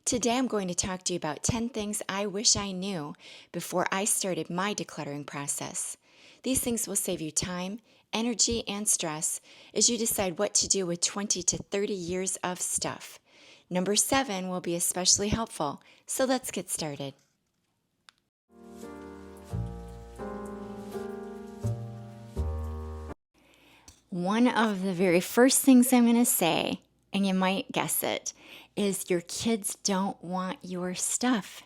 Today I'm going to talk to you about 10 things I wish I knew before I started my decluttering process. These things will save you time, energy, and stress as you decide what to do with 20 to 30 years of stuff. Number 7 will be especially helpful, so let's get started. One of the very first things I'm going to say, and you might guess it, is your kids don't want your stuff.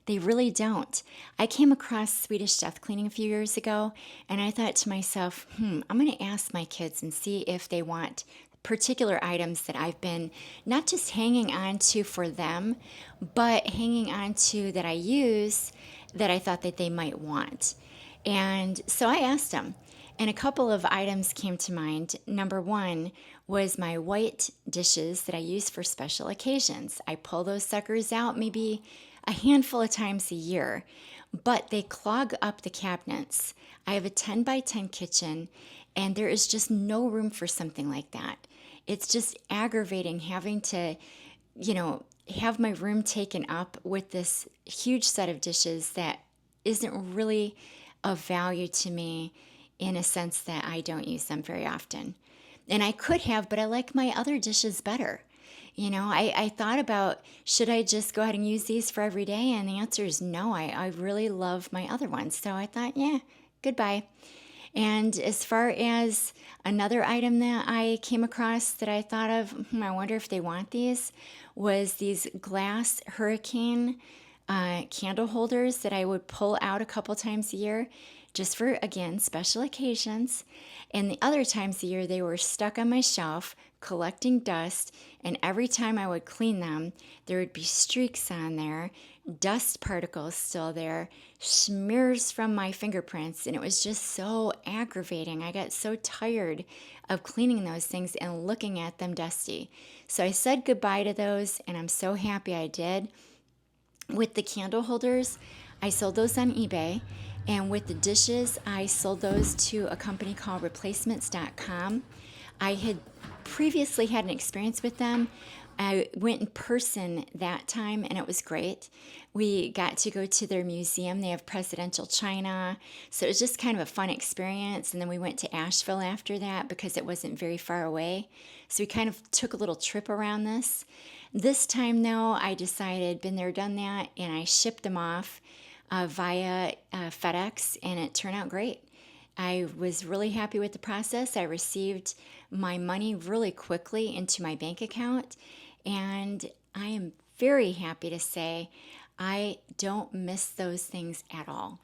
They really don't. I came across Swedish death cleaning a few years ago, and I thought to myself, I'm going to ask my kids and see if they want particular items that I've been not just hanging on to for them, but hanging on to that I use that I thought that they might want. And so I asked them, and a couple of items came to mind. Number one was my white dishes that I use for special occasions. I pull those suckers out maybe a handful of times a year, but they clog up the cabinets. I have a 10 by 10 kitchen, and there is just no room for something like that. It's just aggravating having to, have my room taken up with this huge set of dishes that isn't really of value to me in a sense that I don't use them very often. And I could have, but I like my other dishes better. I thought about, should I just go ahead and use these for every day? And the answer is no. I really love my other ones. So I thought, yeah, goodbye. And as far as another item that I came across that I thought of, I wonder if they want these, was these glass hurricane candle holders that I would pull out a couple times a year just for, again, special occasions. And the other times a year, they were stuck on my shelf collecting dust. And every time I would clean them, there would be streaks on there, dust particles still there, smears from my fingerprints. And it was just so aggravating. I got so tired of cleaning those things and looking at them dusty. So I said goodbye to those, and I'm so happy I did. With the candle holders, I sold those on eBay. And with the dishes, I sold those to a company called replacements.com. I had previously had an experience with them. I went in person that time, and it was great. We got to go to their museum. They have presidential china. So it was just kind of a fun experience. And then we went to Asheville after that because it wasn't very far away. So we kind of took a little trip around this. This time, though, I decided, been there, done that, and I shipped them off via FedEx, and it turned out great. I was really happy with the process. I received my money really quickly into my bank account, and I am very happy to say I don't miss those things at all.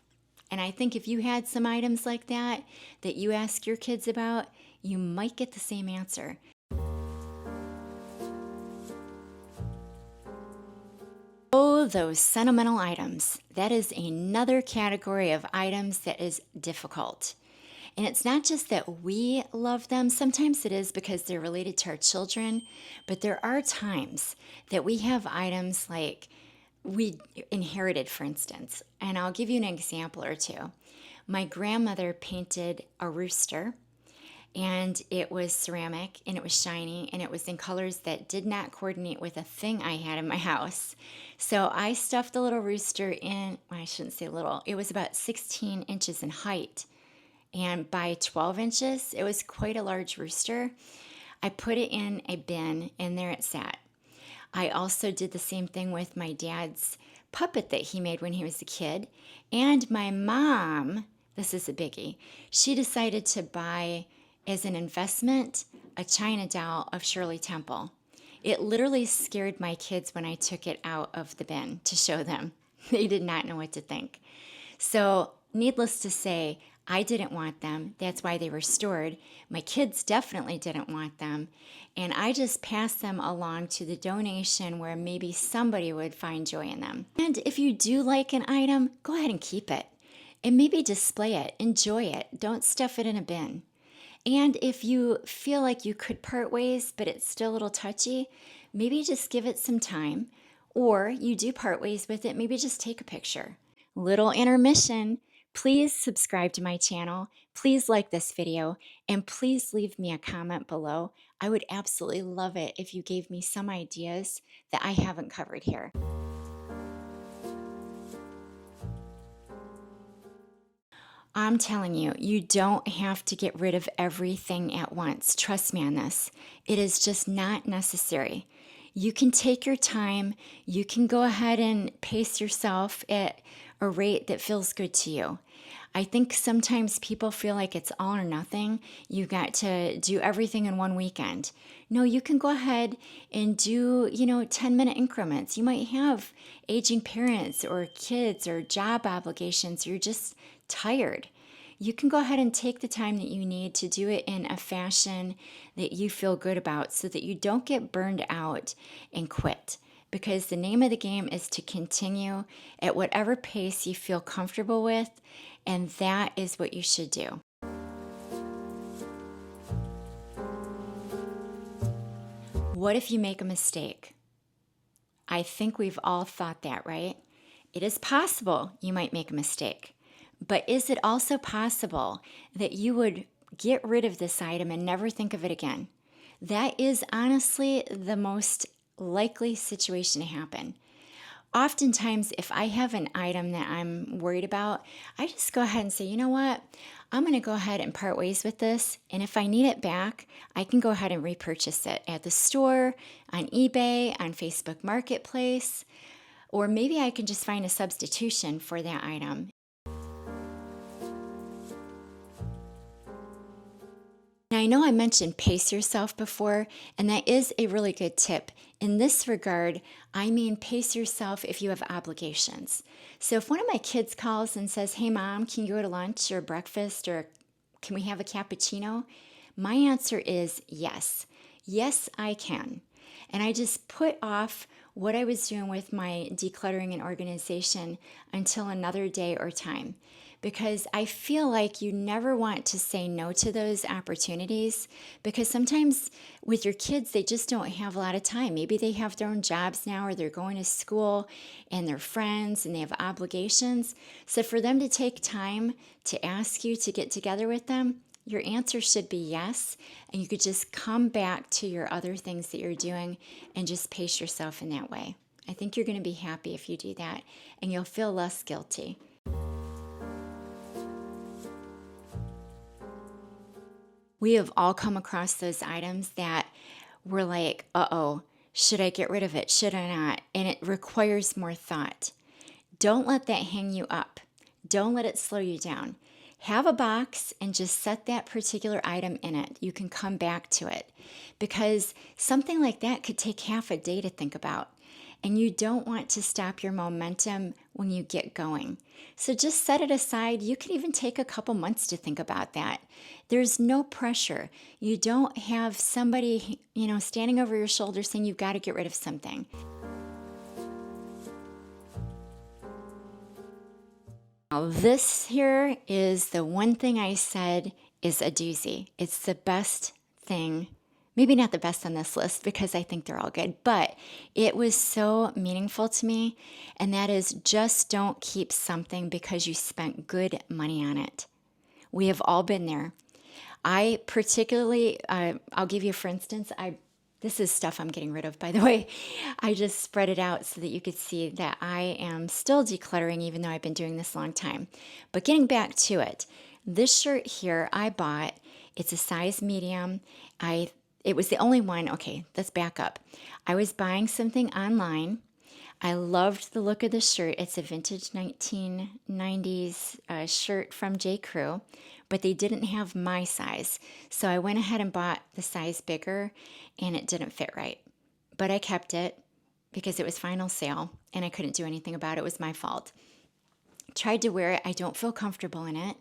And I think if you had some items like that that you ask your kids about, you might get the same answer. Oh, those sentimental items. That is another category of items that is difficult. And it's not just that we love them. Sometimes it is because they're related to our children. But there are times that we have items like we inherited, for instance. And I'll give you an example or two. My grandmother painted a rooster, and it was ceramic, and it was shiny, and it was in colors that did not coordinate with a thing I had in my house. So I stuffed the little rooster in, well, I shouldn't say little, it was about 16 inches in height, and by 12 inches, it was quite a large rooster. I put it in a bin, and there it sat. I also did the same thing with my dad's puppet that he made when he was a kid, and my mom, this is a biggie, she decided to buy as an investment a China doll of Shirley Temple. It literally scared my kids when I took it out of the bin to show them. They did not know what to think. So needless to say, I didn't want them. That's why they were stored. My kids definitely didn't want them. And I just passed them along to the donation where maybe somebody would find joy in them. And if you do like an item, go ahead and keep it. And maybe display it, enjoy it. Don't stuff it in a bin. And if you feel like you could part ways, but it's still a little touchy, maybe just give it some time. Or you do part ways with it, maybe just take a picture. Little intermission. Please subscribe to my channel. Please like this video, and please leave me a comment below. I would absolutely love it if you gave me some ideas that I haven't covered here. I'm telling you, you don't have to get rid of everything at once. Trust me on this. It is just not necessary. You can take your time. You can go ahead and pace yourself at a rate that feels good to you. I think sometimes people feel like it's all or nothing. You got to do everything in one weekend. No, you can go ahead and do, 10-minute increments. You might have aging parents or kids or job obligations. You're just tired. You can go ahead and take the time that you need to do it in a fashion that you feel good about so that you don't get burned out and quit. Because the name of the game is to continue at whatever pace you feel comfortable with, and that is what you should do. What if you make a mistake? I think we've all thought that, right? It is possible you might make a mistake, but is it also possible that you would get rid of this item and never think of it again? That is honestly the most likely situation to happen. Oftentimes, if I have an item that I'm worried about, I just go ahead and say, you know what? I'm going to go ahead and part ways with this. And if I need it back, I can go ahead and repurchase it at the store, on eBay, on Facebook Marketplace, or maybe I can just find a substitution for that item. Now, I know I mentioned pace yourself before, and that is a really good tip. In this regard, I mean pace yourself if you have obligations. So if one of my kids calls and says, hey mom, can you go to lunch or breakfast, or can we have a cappuccino? My answer is yes. Yes, I can. And I just put off what I was doing with my decluttering and organization until another day or time, because I feel like you never want to say no to those opportunities, because sometimes with your kids, they just don't have a lot of time. Maybe they have their own jobs now, or they're going to school and they're friends and they have obligations. So for them to take time to ask you to get together with them, your answer should be yes, and you could just come back to your other things that you're doing and just pace yourself in that way. I think you're going to be happy if you do that, and you'll feel less guilty. We have all come across those items that we're like, uh-oh, should I get rid of it? Should I not? And it requires more thought. Don't let that hang you up. Don't let it slow you down. Have a box and just set that particular item in it. You can come back to it, because something like that could take half a day to think about, and you don't want to stop your momentum when you get going. So just set it aside. You can even take a couple months to think about that. There's no pressure. You don't have somebody, standing over your shoulder saying you've got to get rid of something. Now, this here is the one thing I said is a doozy. It's the best thing, maybe not the best on this list because I think they're all good, but it was so meaningful to me, and that is just don't keep something because you spent good money on it. We have all been there. I particularly, I'll give you for instance, this is stuff I'm getting rid of, by the way. I just spread it out so that you could see that I am still decluttering even though I've been doing this a long time. But getting back to it, this shirt here I bought. It's a size medium. It was the only one. Okay, let's back up. I was buying something online. I loved the look of the shirt. It's a vintage 1990s shirt from J. Crew, but they didn't have my size. So I went ahead and bought the size bigger, and it didn't fit right. But I kept it because it was final sale, and I couldn't do anything about it. It was my fault. Tried to wear it. I don't feel comfortable in it.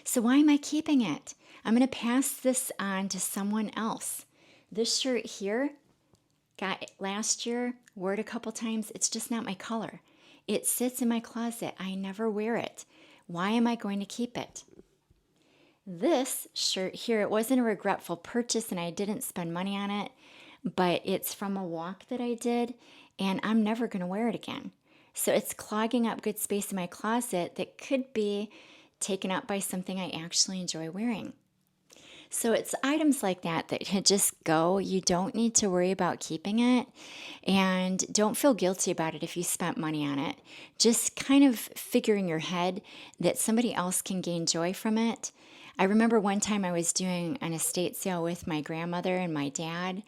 So why am I keeping it? I'm going to pass this on to someone else. This shirt here, got it last year, wore it a couple times. It's just not my color. It sits in my closet. I never wear it. Why am I going to keep it? This shirt here, it wasn't a regretful purchase and I didn't spend money on it, but it's from a walk that I did, and I'm never going to wear it again. So it's clogging up good space in my closet that could be taken up by something I actually enjoy wearing. So it's items like that that can just go. You don't need to worry about keeping it, and don't feel guilty about it if you spent money on it. Just kind of figure in your head that somebody else can gain joy from it. I remember one time I was doing an estate sale with my grandmother and my dad,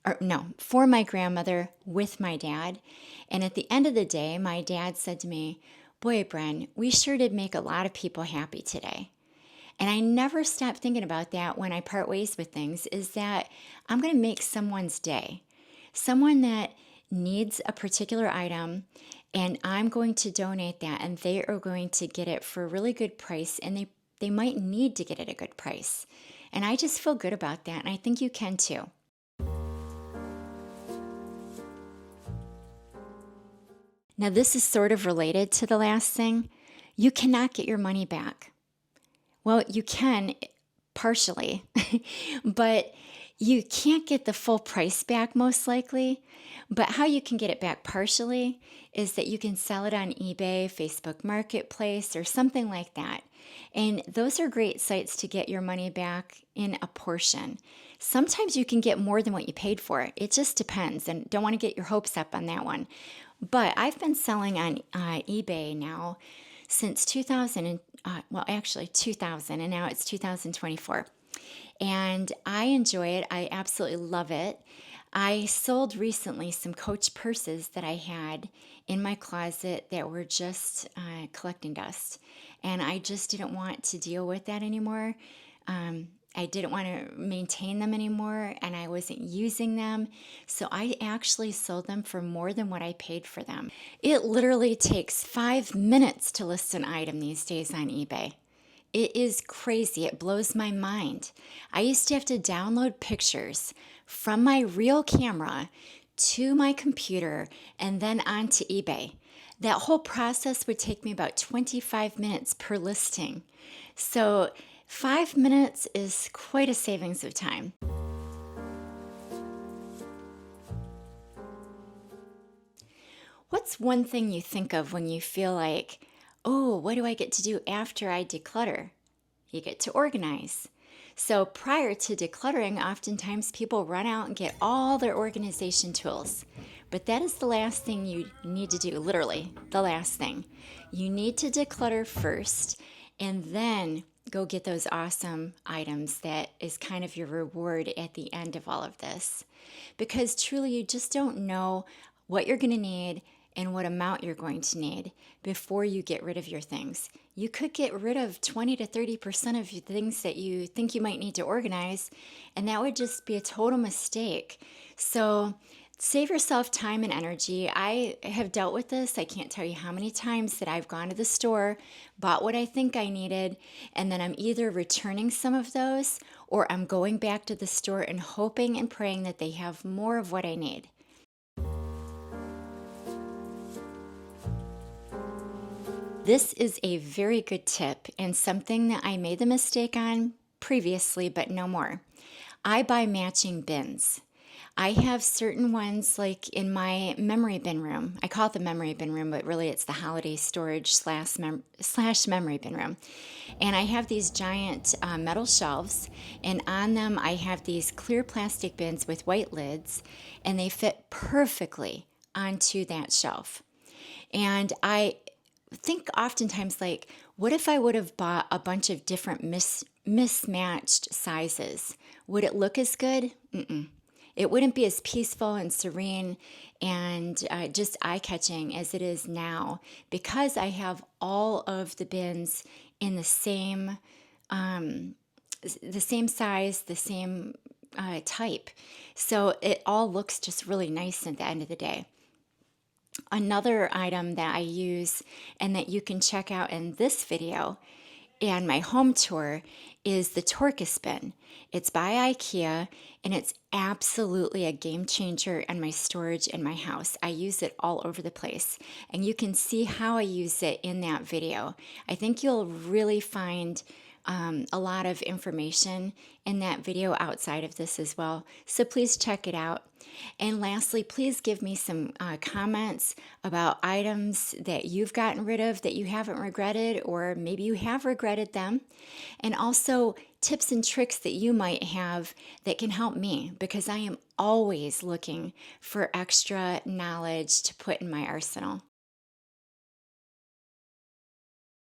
or no, for my grandmother with my dad. And at the end of the day, my dad said to me, "Boy, Bren, we sure did make a lot of people happy today." And I never stop thinking about that when I part ways with things, is that I'm going to make someone's day. Someone that needs a particular item, and I'm going to donate that, and they are going to get it for a really good price, and they might need to get it at a good price. And I just feel good about that, and I think you can too. Now, this is sort of related to the last thing. You cannot get your money back. Well, you can partially, but you can't get the full price back most likely. But how you can get it back partially is that you can sell it on eBay, Facebook Marketplace, or something like that. And those are great sites to get your money back in a portion. Sometimes you can get more than what you paid for it. It just depends, and don't want to get your hopes up on that one. But I've been selling on eBay now since 2000, actually 2000, and now it's 2024. And I enjoy it. I absolutely love it. I sold recently some Coach purses that I had in my closet that were just collecting dust. And I just didn't want to deal with that anymore. I didn't want to maintain them anymore, and I wasn't using them. So I actually sold them for more than what I paid for them. It literally takes 5 minutes to list an item these days on eBay. It is crazy. It blows my mind. I used to have to download pictures from my real camera to my computer and then onto eBay. That whole process would take me about 25 minutes per listing. So 5 minutes is quite a savings of time. What's one thing you think of when you feel like, oh, what do I get to do after I declutter? You get to organize. So prior to decluttering, oftentimes people run out and get all their organization tools. But that is the last thing you need to do, literally the last thing. You need to declutter first, and then go get those awesome items that is kind of your reward at the end of all of this. Because truly, you just don't know what you're going to need and what amount you're going to need before you get rid of your things. You could get rid of 20 to 30% of your things that you think you might need to organize, and that would just be a total mistake. So save yourself time and energy. I have dealt with this. I can't tell you how many times that I've gone to the store, bought what I think I needed, and then I'm either returning some of those or I'm going back to the store and hoping and praying that they have more of what I need. This is a very good tip and something that I made the mistake on previously, but no more. I buy matching bins. I have certain ones like in my memory bin room. I call it the memory bin room, but really it's the holiday storage slash memory bin room. And I have these giant metal shelves, and on them I have these clear plastic bins with white lids, and they fit perfectly onto that shelf. And I think oftentimes, like, what if I would have bought a bunch of different mismatched sizes? Would it look as good? Mm-mm. It wouldn't be as peaceful and serene and just eye-catching as it is now, because I have all of the bins in the same size, the same type. So it all looks just really nice at the end of the day. Another item that I use and that you can check out in this video and my home tour is the Torcus bin. It's by IKEA, and it's absolutely a game changer in my storage in my house. I use it all over the place, and you can see how I use it in that video. I think you'll really find a lot of information in that video outside of this as well. So please check it out. And lastly, please give me some comments about items that you've gotten rid of that you haven't regretted, or maybe you have regretted them. And also tips and tricks that you might have that can help me, because I am always looking for extra knowledge to put in my arsenal.